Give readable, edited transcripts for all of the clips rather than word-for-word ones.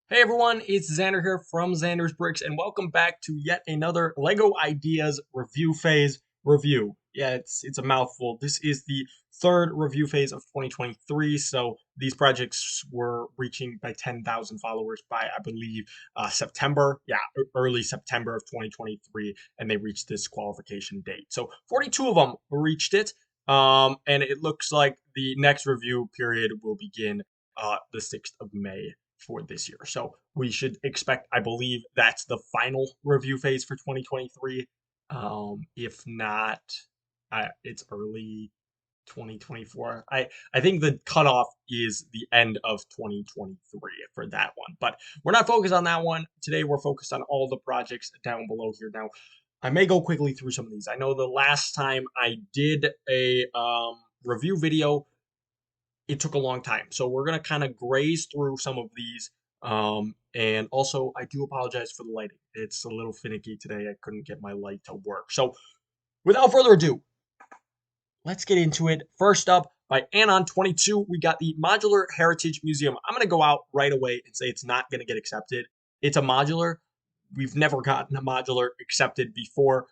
Hey everyone, it's Xander here from Xander's Bricks, and welcome back to yet another LEGO Ideas review phase review. Yeah, it's a mouthful. This is the third review phase of 2023, so these projects were reaching by 10,000 followers by, I believe, September. Yeah, early September of 2023, and they reached this qualification date. So 42 of them reached it, and it looks like the next review period will begin the 6th of May for this year. So we should expect, I believe, that's the final review phase for 2023. If not, it's early 2024. I think the cutoff is the end of 2023 for that one. But we're not focused on that one. Today we're focused on all the projects down below here. Now, I may go quickly through some of these. I know the last time I did a review video, it took a long time. So we're gonna kind of graze through some of these. And also, I do apologize for the lighting. It's a little finicky today. I couldn't get my light to work. So without further ado, let's get into it. First up, by Anon22, we got the Modular Heritage Museum. I'm gonna go out right away and say it's not gonna get accepted. It's a modular. We've never gotten a modular accepted before.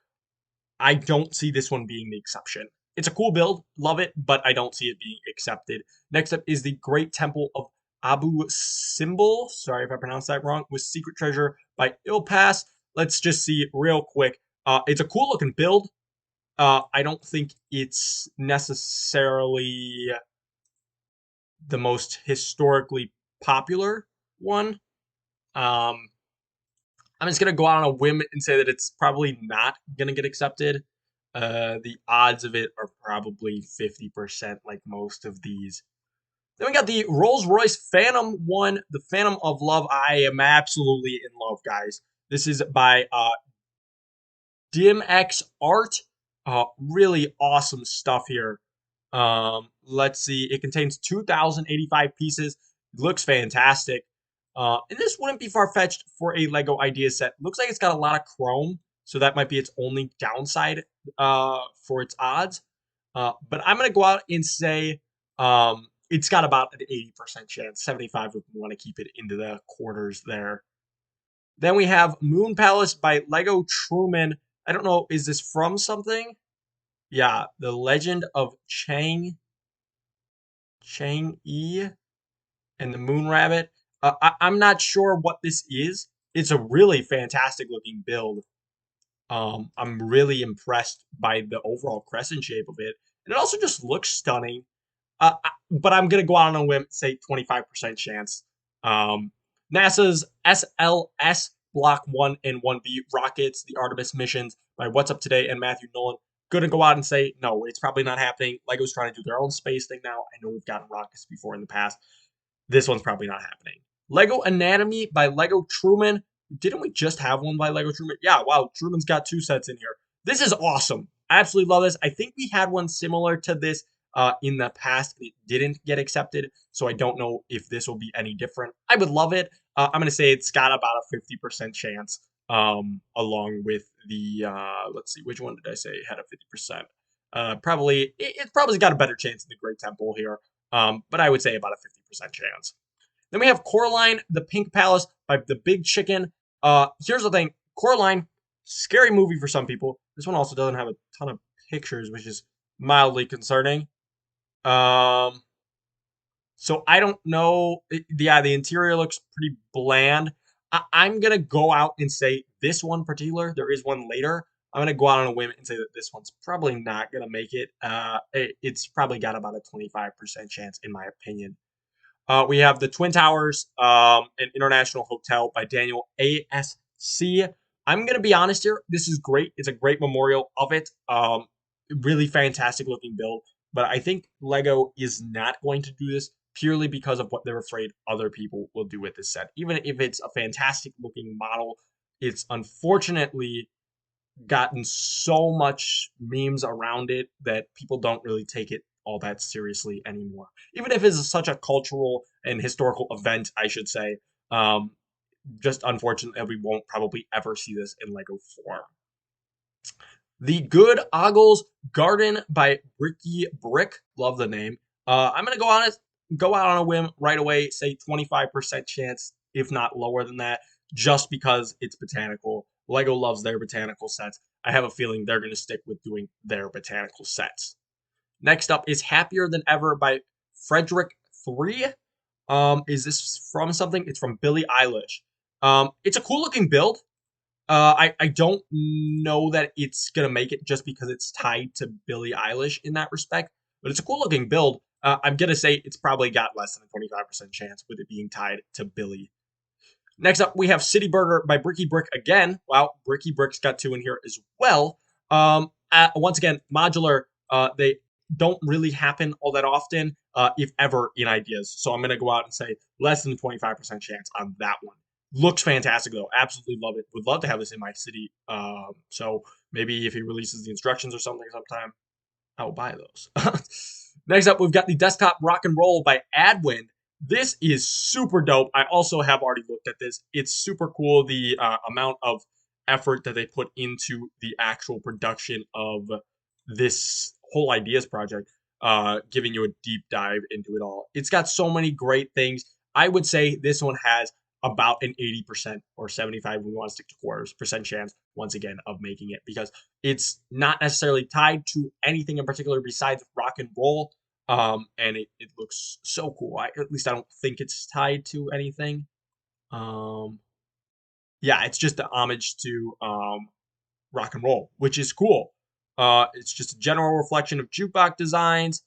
I don't see this one being the exception. It's a cool build, love it, but I don't see it being accepted. Next up is the Great Temple of Abu Simbel. Sorry if I pronounced that wrong. With Secret Treasure by Ilpas. Let's just see real quick. It's a cool looking build. I don't think it's necessarily the most historically popular one. Um, I'm just gonna go out on a whim and say that it's probably not gonna get accepted. The odds of it are probably 50%, like most of these. Then we got the Rolls Royce Phantom one, the Phantom of Love. I am absolutely in love, guys. This is by DMX Art. Really awesome stuff here. Let's see. It contains 2,085 pieces. It looks fantastic. And this wouldn't be far fetched for a Lego idea set. Looks like it's got a lot of chrome, so that might be its only downside for its odds. But I'm gonna go out and say it's got about an 80% chance. 75 if we want to keep it into the quarters there. Then we have Moon Palace by Lego Truman. I don't know, is this from something? Yeah, The Legend of Chang-E and the Moon Rabbit. I'm not sure what this is. It's a really fantastic looking build. I'm really impressed by the overall crescent shape of it, and it also just looks stunning. But I'm gonna go out on a whim, say 25% chance. Um, NASA's SLS Block 1 and 1B rockets, the Artemis missions by What's Up Today and Matthew Nolan. Gonna go out and say, no, it's probably not happening. LEGO's trying to do their own space thing now. I know we've gotten rockets before in the past. This one's probably not happening. Lego Anatomy by Lego Truman. Didn't we just have one by Lego Truman? Yeah, wow, Truman's got two sets in here. This is awesome. I absolutely love this. I think we had one similar to this in the past. It didn't get accepted, so I don't know if this will be any different. I would love it. I'm going to say it's got about a 50% chance, along with the, let's see, which one did I say had a 50%? It's probably got a better chance than the Great Temple here, but I would say about a 50% chance. Then we have Coraline, the Pink Palace by the Big Chicken. Here's the thing, Coraline, scary movie for some people. This one also doesn't have a ton of pictures, which is mildly concerning. Um, so I don't know. Yeah, the interior looks pretty bland. I'm gonna go out and say this one particular. There is one later. I'm gonna go out on a whim and say that this one's probably not gonna make it. It's probably got about a 25% chance, in my opinion. We have the Twin Towers, an international hotel by Daniel A.S.C. I'm gonna be honest here. This is great. It's a great memorial of it. Really fantastic looking build. But I think Lego is not going to do this purely because of what they're afraid other people will do with this set. Even if it's a fantastic looking model, it's unfortunately gotten so much memes around it that people don't really take it all that seriously anymore. Even if it's such a cultural and historical event, I should say, um, just unfortunate that we won't probably ever see this in Lego form. The Good Ogles Garden by Bricky Brick. Love the name. I'm gonna go out on a whim right away. Say 25% chance. if not lower than that, just because it's botanical. Lego loves their botanical sets. I have a feeling they're going to stick with doing their botanical sets. Next up is Happier Than Ever by Frederick 3. Is this from something? It's from Billie Eilish. It's a cool looking build. I don't know that it's gonna make it just because it's tied to Billie Eilish in that respect, but it's a cool looking build. I'm gonna say it's probably got less than a 25% chance with it being tied to Billie. Next up, we have City Burger by Bricky Brick again. Wow, Bricky Brick's got two in here as well. Once again, modular. They don't really happen all that often, if ever, in ideas. So I'm gonna go out and say less than a 25% chance on that one. Looks fantastic though. Absolutely love it. Would love to have this in my city. So maybe if he releases the instructions or something sometime, I will buy those. Next up, we've got the Desktop Rock and Roll by Adwind. This is super dope. I also have already looked at this. It's super cool. The amount of effort that they put into the actual production of this whole ideas project, giving you a deep dive into it all. It's got so many great things. I would say this one has about an 80% or 75, we want to stick to quarters percent chance once again of making it, because it's not necessarily tied to anything in particular besides rock and roll. And it looks so cool. At least I don't think it's tied to anything. Um, yeah, it's just a homage to rock and roll, which is cool. It's just a general reflection of jukebox designs,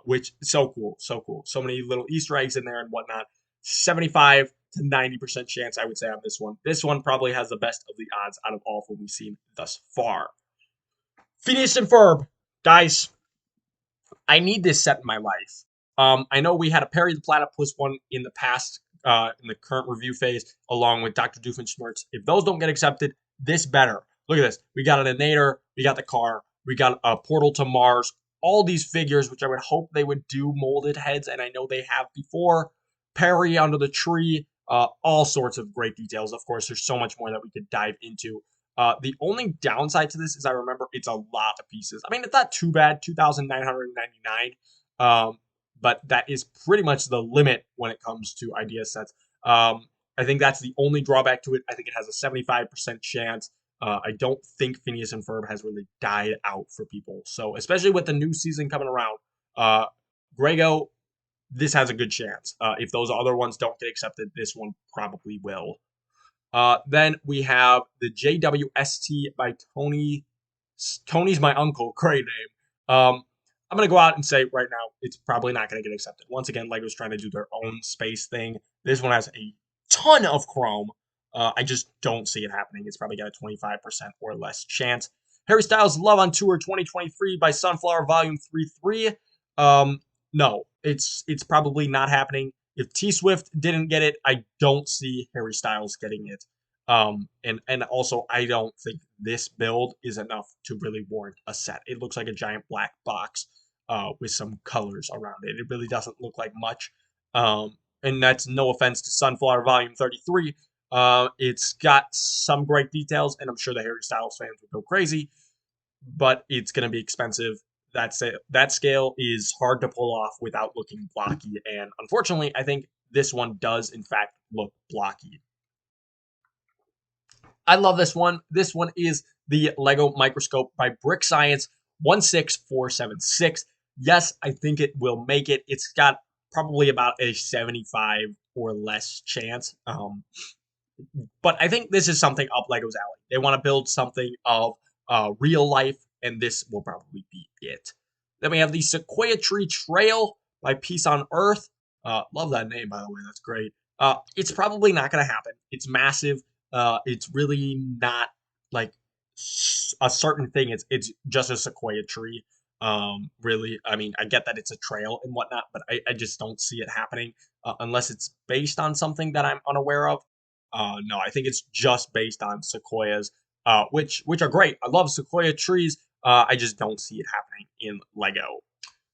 which is so cool, so cool. So many little Easter eggs in there and whatnot. 75 to 90% chance, I would say, on this one. This one probably has the best of the odds out of all of what we've seen thus far. Phineas and Ferb, guys, I need this set in my life. I know we had a Perry the Platypus one in the past, in the current review phase, along with Dr. Doofenshmirtz. If those don't get accepted, this better. Look at this. We got an Inator, we got the car, we got a Portal to Mars, all these figures, which I would hope they would do molded heads, and I know they have before. Perry under the tree, all sorts of great details. Of course, there's so much more that we could dive into. The only downside to this is I remember it's a lot of pieces. I mean, it's not too bad, 2,999, but that is pretty much the limit when it comes to idea sets. I think that's the only drawback to it. I think it has a 75% chance. I don't think Phineas and Ferb has really died out for people. So, especially with the new season coming around, Grego, this has a good chance. If those other ones don't get accepted, this one probably will. Then we have the JWST by Tony. Tony's my uncle. Great name. I'm going to go out and say right now, it's probably not going to get accepted. Once again, Lego's trying to do their own space thing. This one has a ton of chrome. I just don't see it happening. It's probably got a 25% or less chance. Harry Styles' Love on Tour 2023 by Sunflower Volume 3-3. No, it's probably not happening. If T Swift didn't get it, I don't see Harry Styles getting it. And also I don't think this build is enough to really warrant a set. It looks like a giant black box with some colors around it. It really doesn't look like much. And that's no offense to Sunflower Volume 33. It's got some great details, and I'm sure the Harry Styles fans would go crazy, but it's going to be expensive. That scale is hard to pull off without looking blocky, and unfortunately, I think this one does, in fact, look blocky. I love this one. This one is the Lego Microscope by Brick Science 16476. Yes, I think it will make it. It's got probably about a 75 or less chance. But I think this is something up Lego's alley. They want to build something of real life, and this will probably be it. Then we have the Sequoia Tree Trail by Peace on Earth. Love that name, by the way. That's great. It's probably not going to happen. It's massive. It's really not like a certain thing. It's just a sequoia tree. Really, I mean, I get that it's a trail and whatnot, but I just don't see it happening unless it's based on something that I'm unaware of. No, I think it's just based on sequoias, which are great. I love sequoia trees. I just don't see it happening in Lego.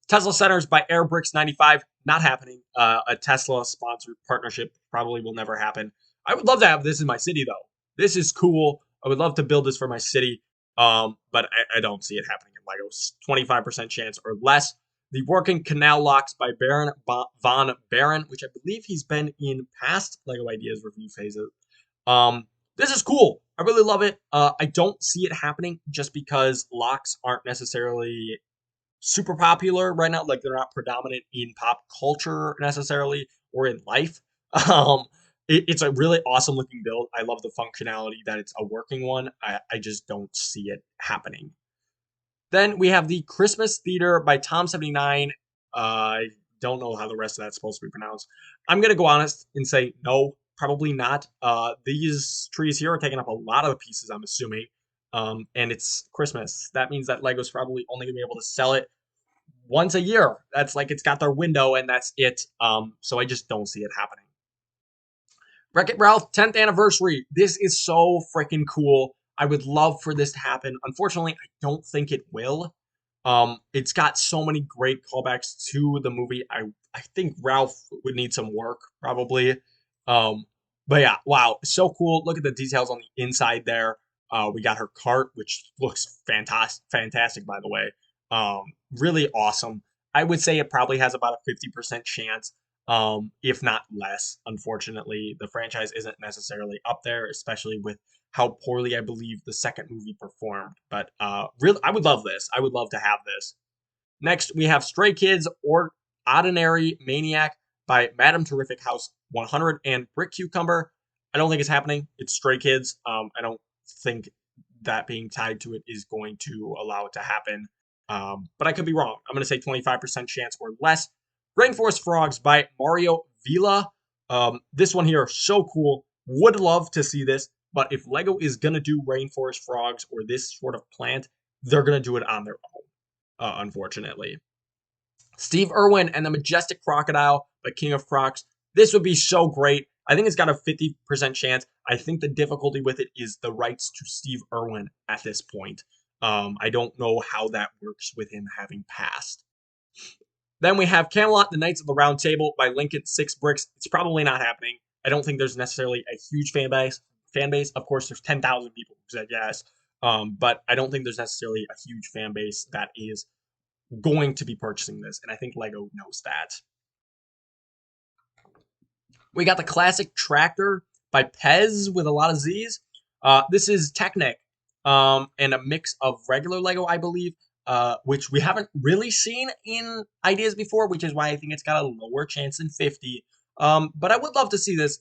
Tesla Centers by Airbricks 95, not happening. A Tesla sponsored partnership probably will never happen. I would love to have this in my city, though. This is cool. I would love to build this for my city, but I don't see it happening in Legos. 25% chance or less. the Working Canal Locks by Baron Von Baron, which I believe he's been in past LEGO Ideas review phases. This is cool. I really love it. I don't see it happening just because locks aren't necessarily super popular right now. Like they're not predominant in pop culture necessarily or in life. Um, it's a really awesome looking build. I love the functionality that it's a working one. I just don't see it happening. Then we have the Christmas Theater by Tom79. I don't know how the rest of that's supposed to be pronounced. I'm gonna go honest and say no, probably not. These trees here are taking up a lot of the pieces, I'm assuming. And it's Christmas. That means that Lego's probably only gonna be able to sell it once a year. That's like it's got their window and that's it. So I just don't see it happening. Wreck-It Ralph 10th anniversary. This is so freaking cool. I would love for this to happen. Unfortunately, I don't think it will. It's got so many great callbacks to the movie. I think Ralph would need some work probably. Um, but yeah, wow, so cool. Look at the details on the inside there. We got her cart, which looks fantastic by the way. Really awesome. I would say it probably has about a 50% chance, if not less. Unfortunately, the franchise isn't necessarily up there, especially with how poorly I believe the second movie performed. But really, I would love this. I would love to have this. Next, we have Stray Kids or Ordinary Maniac by Madame Terrific House 100 and Brick Cucumber. I don't think it's happening. It's Stray Kids. I don't think that being tied to it is going to allow it to happen. But I could be wrong. I'm going to say 25% chance or less. Rainforest Frogs by Mario Villa. This one here, so cool. Would love to see this. But if Lego is going to do Rainforest Frogs or this sort of plant, they're going to do it on their own, unfortunately. Steve Irwin and the Majestic Crocodile by King of Crocs. This would be so great. I think it's got a 50% chance. I think the difficulty with it is the rights to Steve Irwin at this point. I don't know how that works with him having passed. Then we have Camelot, The Knights of the Round Table by Lincoln Six Bricks. It's probably not happening. I don't think there's necessarily a huge fan base. Of course, there's 10,000 people who said yes, but I don't think there's necessarily a huge fan base that is going to be purchasing this, and I think Lego knows that. We got the classic tractor by Pez with a lot of Z's. This is Technic, and a mix of regular Lego, I believe, which we haven't really seen in ideas before, which is why I think it's got a lower chance than 50. But I would love to see this.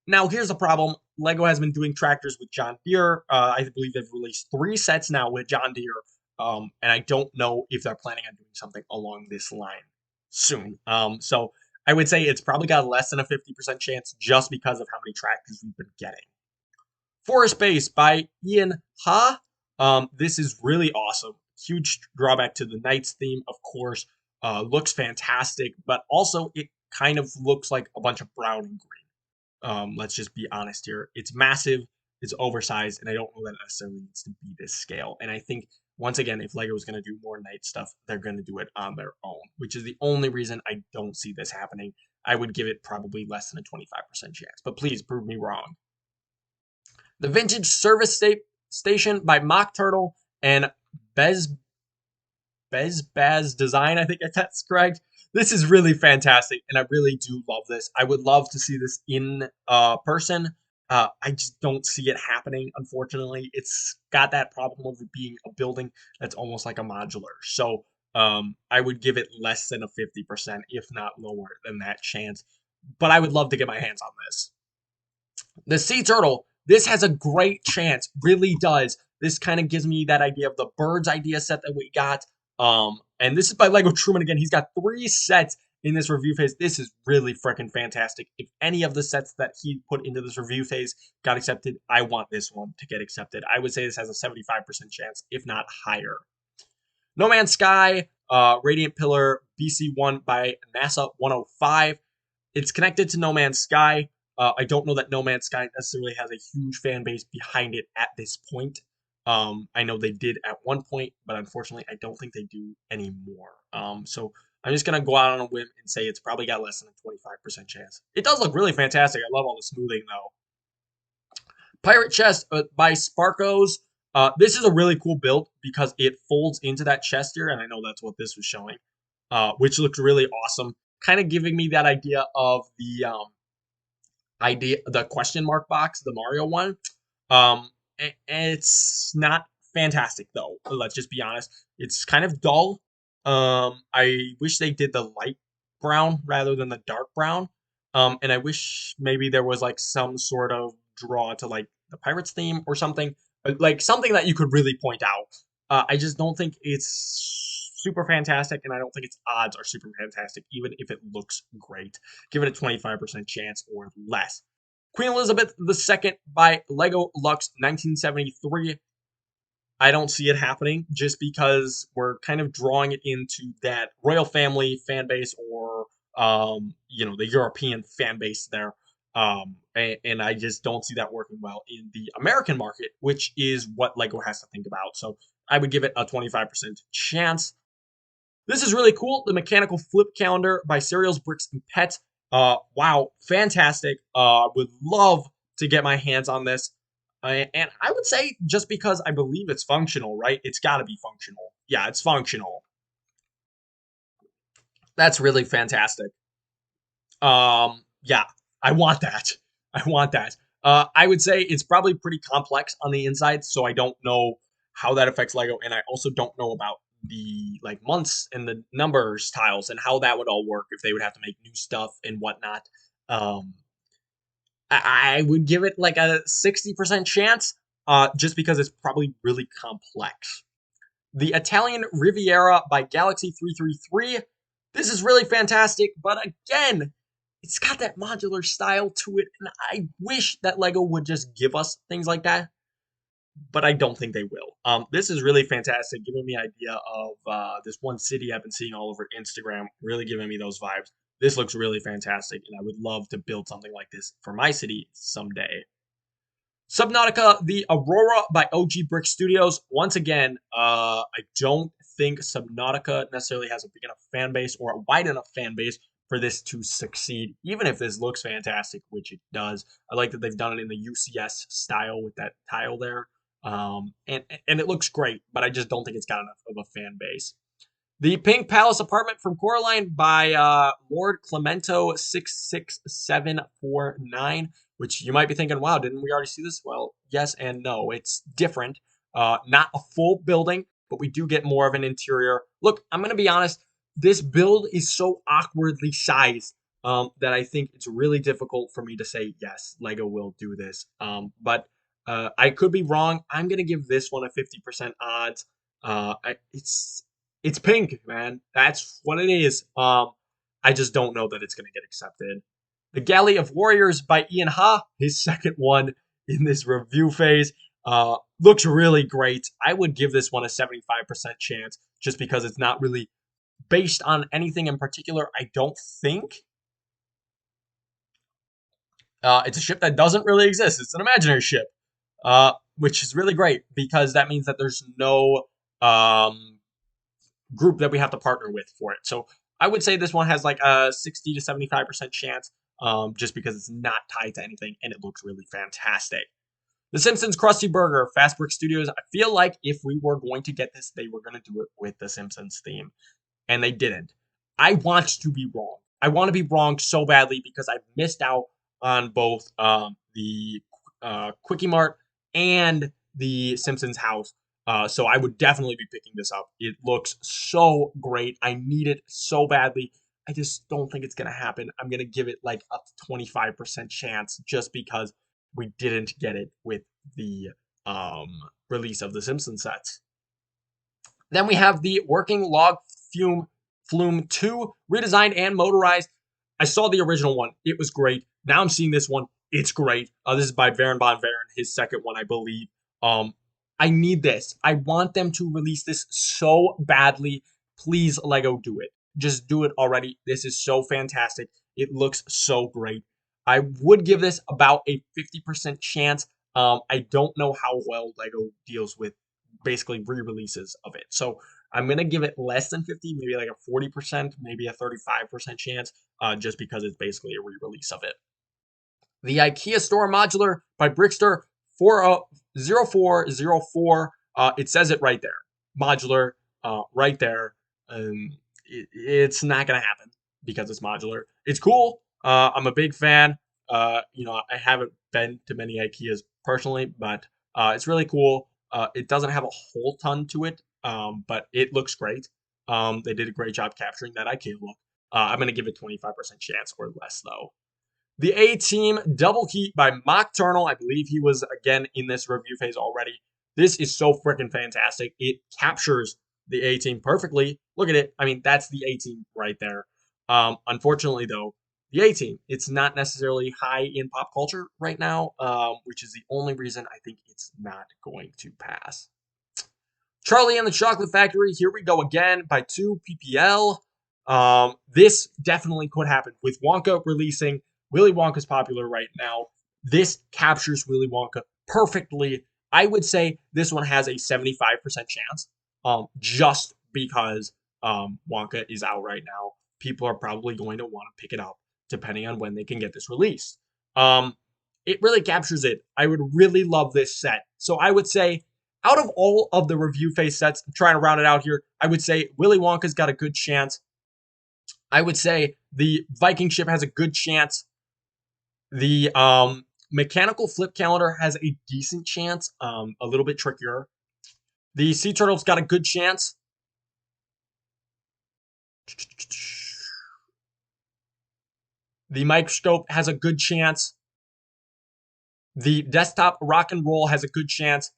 Now, here's the problem. Lego has been doing tractors with John Deere. I believe they've released 3 sets now with John Deere. And I don't know if they're planning on doing something along this line soon. So I would say it's probably got less than a 50% chance just because of how many tractors we've been getting. Forest Base by Ian Ha. This is really awesome. Huge drawback to the Knights theme, of course. Looks fantastic, but also it kind of looks like a bunch of brown and green. Let's just be honest here. It's massive, it's oversized, and I don't know that it necessarily needs to be this scale. And I think, once again, if Lego is going to do more Knight stuff, they're going to do it on their own, which is the only reason I don't see this happening. I would give it probably less than a 25% chance, but please prove me wrong. The Vintage Service Station by Mock Turtle and Baz Design, I think that's correct. This is really fantastic, and I really do love this. I would love to see this in person. I just don't see it happening, unfortunately. It's got that problem of it being a building that's almost like a modular. So I would give it less than a 50%, if not lower than that chance. But I would love to get my hands on this. The Sea Turtle, this has a great chance, really does. This kind of gives me that idea of the birds idea set that we got. And this is by Lego Truman again. He's got 3 sets in this review phase. This is really freaking fantastic. If any of the sets that he put into this review phase got accepted, I want this one to get accepted. I would say this has a 75% chance, if not higher. No Man's Sky, Radiant Pillar, BC1 by NASA 105. It's connected to No Man's Sky. I don't know that No Man's Sky necessarily has a huge fan base behind it at this point. I know they did at one point, but unfortunately, I don't think they do anymore. So I'm just going to go out on a whim and say it's probably got less than a 25% chance. It does look really fantastic. I love all the smoothing, though. Pirate Chest by Sparkos. This is a really cool build because it folds into that chest here, and I know that's what this was showing. which looked really awesome. Kind of giving me that idea of the question mark box, the Mario one. It's not fantastic though. Let's just be honest. It's kind of dull. I wish they did the light brown rather than the dark brown. And I wish maybe there was like some sort of draw to like the Pirates theme or something, like something that you could really point out. I just don't think it's super fantastic, and I don't think its odds are super fantastic, even if it looks great. Give it a 25% chance or less. Queen Elizabeth II by Lego Lux 1973. I don't see it happening just because we're kind of drawing it into that royal family fan base or the European fan base there. And I just don't see that working well in the American market, which is what Lego has to think about. So I would give it a 25% chance. This is really cool. The mechanical flip calendar by Cereals, Bricks, and Pets. Wow, fantastic. Would love to get my hands on this. And I would say just because I believe it's functional, right? It's got to be functional. Yeah, it's functional. That's really fantastic. Yeah, I want that. I want that. I would say it's probably pretty complex on the inside, so I don't know how that affects Lego, and I also don't know about the like months and the numbers tiles and how that would all work if they would have to make new stuff and whatnot. Um, I would give it like a 60% chance, just because it's probably really complex. The Italian Riviera by Galaxy 333. This is really fantastic, but again, it's got that modular style to it, and I wish that Lego would just give us things like that, but I don't think they will. This is really fantastic, giving me idea of this one city I've been seeing all over Instagram, really giving me those vibes. This looks really fantastic, and I would love to build something like this for my city someday. Subnautica, the Aurora by OG Brick Studios. Once again, I don't think Subnautica necessarily has a big enough fan base or a wide enough fan base for this to succeed, even if this looks fantastic, which it does. I like that they've done it in the UCS style with that tile there. And it looks great, but I just don't think it's got enough of a fan base. The Pink Palace Apartment from Coraline by Lord Clemento 66749, which you might be thinking, wow, didn't we already see this? Well, yes and no. It's different. Not a full building, but we do get more of an interior. Look, I'm going to be honest. This build is so awkwardly sized that I think it's really difficult for me to say, yes, Lego will do this. But I could be wrong. I'm going to give this one a 50% odds. It's pink, man. That's what it is. I just don't know that it's going to get accepted. The Galley of Warriors by Ian Ha, his second one in this review phase, looks really great. I would give this one a 75% chance just because it's not really based on anything in particular, I don't think. It's a ship that doesn't really exist. It's an imaginary ship, which is really great because that means that there's no group that we have to partner with for it. So I would say this one has like a 60 to 75% chance, just because it's not tied to anything and it looks really fantastic. The Simpsons Krusty Burger, Fast Brick Studios. I feel like if we were going to get this, they were going to do it with the Simpsons theme, and they didn't. I want to be wrong. I want to be wrong so badly because I've missed out on both the Quickie Mart and the Simpsons house. So I would definitely be picking this up. It looks so great. I need it so badly. I just don't think it's going to happen. I'm going to give it like a 25% chance just because we didn't get it with the release of the Simpsons sets. Then we have the Working Log Flume 2, redesigned and motorized. I saw the original one. It was great. Now I'm seeing this one. It's great. This is by Baron Von Varen, his second one, I believe. I need this. I want them to release this so badly. Please, Lego, do it. Just do it already. This is so fantastic. It looks so great. I would give this about a 50% chance. I don't know how well Lego deals with basically re-releases of it. So I'm going to give it less than 50, maybe like a 40%, maybe a 35% chance, just because it's basically a re-release of it. The IKEA Store Modular by Brickster 40404. It says it right there. Modular, right there. it's not gonna happen because it's modular. It's cool. I'm a big fan. I haven't been to many IKEAs personally, but it's really cool. It doesn't have a whole ton to it, but it looks great. They did a great job capturing that IKEA look. I'm gonna give it 25% chance or less though. The A Team Double Heat by Mockturnal. I believe he was again in this review phase already. This is so freaking fantastic. It captures the A Team perfectly. Look at it. I mean, that's the A Team right there. Unfortunately, though, the A Team, it's not necessarily high in pop culture right now, which is the only reason I think it's not going to pass. Charlie and the Chocolate Factory, here we go again by 2 PPL. This definitely could happen. With Wonka releasing, Willy Wonka's popular right now. This captures Willy Wonka perfectly. I would say this one has a 75% chance, just because Wonka is out right now. People are probably going to want to pick it up, depending on when they can get this released. It really captures it. I would really love this set. So I would say out of all of the review phase sets, I'm trying to round it out here, I would say Willy Wonka's got a good chance. I would say the Viking ship has a good chance. The mechanical flip calendar has a decent chance, a little bit trickier. The Sea Turtle's got a good chance. The Microscope has a good chance. The Desktop Rock and Roll has a good chance.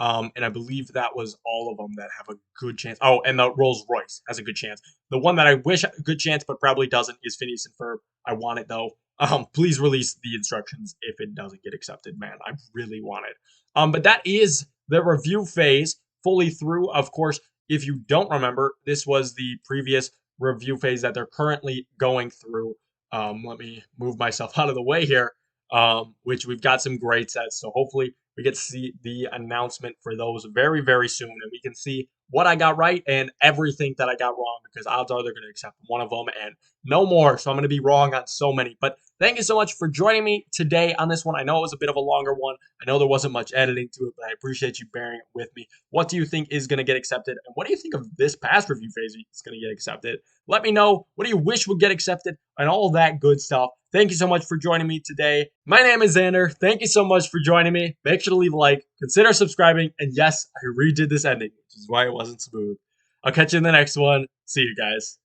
And I believe that was all of them that have a good chance. Oh, and the Rolls Royce has a good chance. The one that I wish had a good chance but probably doesn't is Phineas and Ferb. I want it though. Please release the instructions if it doesn't get accepted, man. I really want it. But that is the review phase fully through. Of course, if you don't remember, this was the previous review phase that they're currently going through. Let me move myself out of the way here. Which we've got some great sets. So hopefully we get to see the announcement for those very, very soon. And we can see what I got right and everything that I got wrong, because odds are they're going to accept one of them and no more. So I'm going to be wrong on so many. But thank you so much for joining me today on this one. I know it was a bit of a longer one. I know there wasn't much editing to it, but I appreciate you bearing it with me. What do you think is going to get accepted? And what do you think of this past review phase is going to get accepted? Let me know. What do you wish would get accepted and all that good stuff. Thank you so much for joining me today. My name is Xander. Thank you so much for joining me. Make sure to leave a like, consider subscribing, and yes, I redid this ending, which is why it wasn't smooth. I'll catch you in the next one. See you guys.